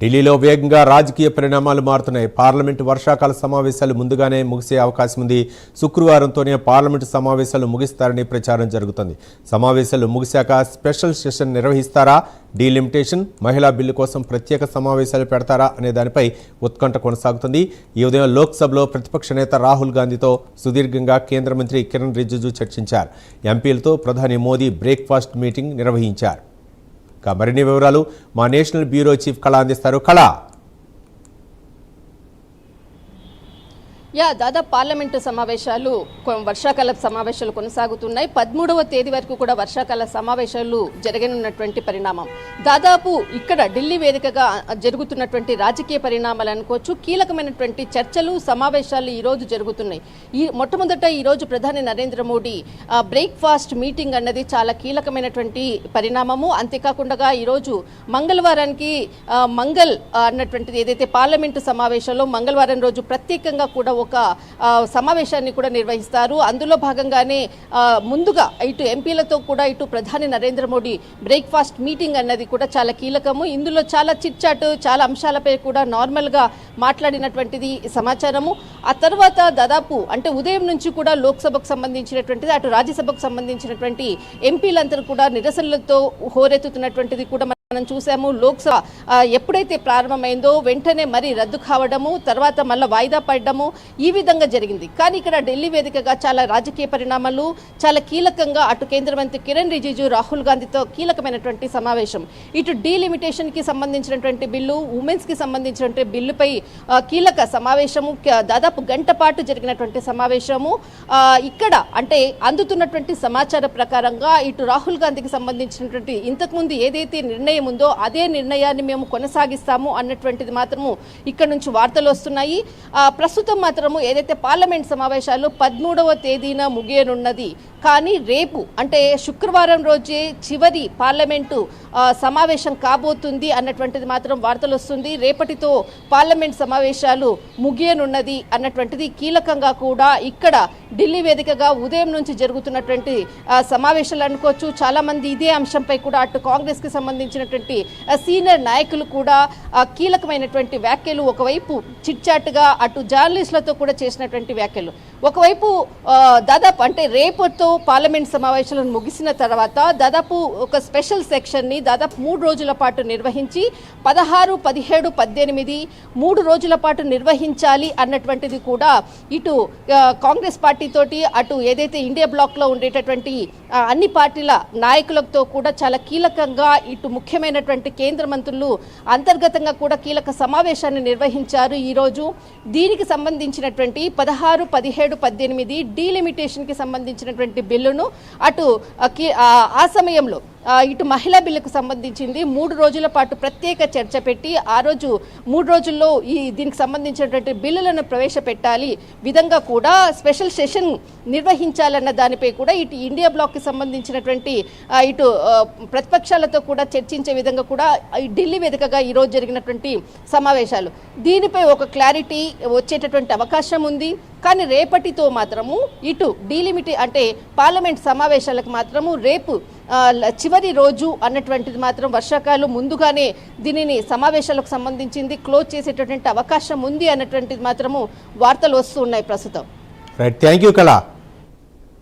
ఢిల్లీలో వేగంగా రాజకీయ పరిణామాలు మారుతున్నాయి. పార్లమెంటు వర్షాకాల సమావేశాలు ముందుగానే ముగిసే అవకాశం ఉంది. శుక్రవారంతోనే పార్లమెంటు సమావేశాలు ముగిస్తారని ప్రచారం జరుగుతుంది. సమావేశాలు ముగిశాక స్పెషల్ సెషన్ నిర్వహిస్తారా, డీలిమిటేషన్, మహిళా బిల్లు కోసం ప్రత్యేక సమావేశాలు పెడతారా అనే దానిపై ఉత్కంఠ కొనసాగుతుంది. ఈ ఉదయం లోక్సభలో ప్రతిపక్ష నేత రాహుల్ గాంధీతో సుదీర్ఘంగా కేంద్ర మంత్రి కిరణ్ రిజిజు చర్చించారు. ఎంపీలతో ప్రధాని మోదీ బ్రేక్ఫాస్ట్ మీటింగ్ నిర్వహించారు. మరిన్ని వివరాలు మా నేషనల్ బ్యూరో చీఫ్ కళ అందిస్తారు. కళ, దాదాపు పార్లమెంటు సమావేశాలు వర్షాకాల సమావేశాలు కొనసాగుతున్నాయి. 13వ తేదీ వరకు కూడా వర్షాకాల సమావేశాలు జరగనున్నటువంటి పరిణామం. దాదాపు ఇక్కడ ఢిల్లీ వేదికగా జరుగుతున్నటువంటి రాజకీయ పరిణామాలు అనుకోవచ్చు. కీలకమైనటువంటి చర్చలు, సమావేశాలు ఈరోజు జరుగుతున్నాయి. మొట్టమొదట ఈరోజు ప్రధాని నరేంద్ర మోడీ బ్రేక్ఫాస్ట్ మీటింగ్ అన్నది చాలా కీలకమైనటువంటి పరిణామము. అంతేకాకుండా ఈరోజు మంగళవారానికి మంగళ్ అన్నటువంటిది ఏదైతే పార్లమెంటు సమావేశంలో మంగళవారం రోజు ప్రత్యేకంగా కూడా ఒక సమావేశాన్ని కూడా నిర్వహిస్తారు. అందులో భాగంగానే ముందుగా ఇటు ఎంపీలతో కూడా ఇటు ప్రధాని నరేంద్ర మోడీ బ్రేక్ఫాస్ట్ మీటింగ్ అన్నది కూడా చాలా కీలకము. ఇందులో చాలా చిట్చాట్, చాలా అంశాలపై కూడా నార్మల్గా మాట్లాడినటువంటిది సమాచారము. ఆ తర్వాత దాదాపు అంటే ఉదయం నుంచి కూడా లోక్సభకు సంబంధించినటువంటిది, అటు రాజ్యసభకు సంబంధించినటువంటి ఎంపీలందరూ కూడా నిరసనలతో హోరెత్తుతున్నటువంటిది కూడా మనం చూసాము. లోక్సభ ఎప్పుడైతే ప్రారంభమైందో వెంటనే మరి రద్దు కావడము, తర్వాత మళ్ళీ వాయిదా పడడము, ఈ విధంగా జరిగింది. కానీ ఇక్కడ ఢిల్లీ వేదికగా చాలా రాజకీయ పరిణామాలు, చాలా కీలకంగా అటు కేంద్ర మంత్రి కిరణ్ రిజిజు రాహుల్ గాంధీతో కీలకమైనటువంటి సమావేశం. ఇటు డీలిమిటేషన్ కి సంబంధించినటువంటి బిల్లు, ఉమెన్స్ కి సంబంధించినటువంటి బిల్లుపై కీలక సమావేశము, దాదాపు గంట పాటు జరిగినటువంటి సమావేశము. ఇక్కడ అంటే అందుతున్నటువంటి సమాచార ప్రకారంగా ఇటు రాహుల్ గాంధీకి సంబంధించినటువంటి ఇంతకుముందు ఏదైతే నిర్ణయం ఉందో అదే నిర్ణయాన్ని మేము కొనసాగిస్తాము అన్నటువంటిది మాత్రము ఇక్కడ నుంచి వార్తలు వస్తున్నాయి. ప్రస్తుతం మాత్రము ఏదైతే పార్లమెంట్ సమావేశాలు 13వ తేదీన ముగియనున్నది, కానీ రేపు అంటే శుక్రవారం రోజే చివరి పార్లమెంటు సమావేశం కాబోతుంది అన్నటువంటిది మాత్రం వార్తలు వస్తుంది. రేపటితో పార్లమెంట్ సమావేశాలు ముగియనున్నది అన్నటువంటిది కీలకంగా కూడా ఇక్కడ ఢిల్లీ వేదికగా ఉదయం నుంచి జరుగుతున్నటువంటి సమావేశాలు అనుకోవచ్చు. చాలా మంది ఇదే అంశంపై కూడా అటు కాంగ్రెస్ కి సంబంధించినటువంటి సీనియర్ నాయకులు కూడా కీలకమైనటువంటి వ్యాఖ్యలు, ఒకవైపు చిట్చాటుగా అటు జర్నలిస్టులతో కూడా చేసినటువంటి వ్యాఖ్యలు, ఒకవైపు దాదాపు అంటే రేపటితో పార్లమెంట్ సమావేశాలను ముగిసిన తర్వాత దాదాపు ఒక స్పెషల్ సెక్షన్ ని దాదాపు 3 రోజుల పాటు నిర్వహించి 16, 17, 18 3 రోజుల పాటు నిర్వహించాలి అన్నటువంటిది కూడా ఇటు కాంగ్రెస్ పార్టీ తోటి అటు ఏదైతే ఇండియా బ్లాక్ లో ఉండేటటువంటి అన్ని పార్టీల నాయకులతో కూడా చాలా కీలకంగా ఇటు ముఖ్యమైనటువంటి కేంద్ర మంత్రులు అంతర్గతంగా కూడా కీలక సమావేశాన్ని నిర్వహించారు ఈరోజు. దీనికి సంబంధించినటువంటి 16, 17, 18 డీలిమిటేషన్ కి సంబంధించినటువంటి బిల్లును అటు ఆ సమయంలో ఇటు మహిళా బిల్లుకు సంబంధించింది 3 రోజుల పాటు ప్రత్యేక చర్చ పెట్టి ఆ రోజు 3 రోజుల్లో దీనికి సంబంధించినటువంటి బిల్లులను ప్రవేశపెట్టాలి విధంగా కూడా స్పెషల్ సెషన్ నిర్వహించాలన్న దానిపై కూడా ఇటు ఇండియా బ్లాక్ కి సంబంధించినటువంటి ఇటు ప్రతిపక్షాలతో కూడా చర్చించే విధంగా కూడా ఢిల్లీ వేదికగా ఈరోజు జరిగినటువంటి సమావేశాలు. దీనిపై ఒక క్లారిటీ వచ్చేటటువంటి అవకాశం ఉంది. కానీ రేపటితో మాత్రము ఇటు డీలిమిట్ అంటే పార్లమెంట్ సమావేశాలకు మాత్రము రేపు చివరి రోజు అన్నటువంటిది మాత్రం వర్షాకాలం ముందుగానే దీనిని సమావేశాలకు సంబంధించింది క్లోజ్ చేసేటటువంటి అవకాశం ఉంది అన్నటువంటిది మాత్రము వార్తలు వస్తూ ఉన్నాయి ప్రస్తుతం. రైట్, థ్యాంక్ యూ కళ.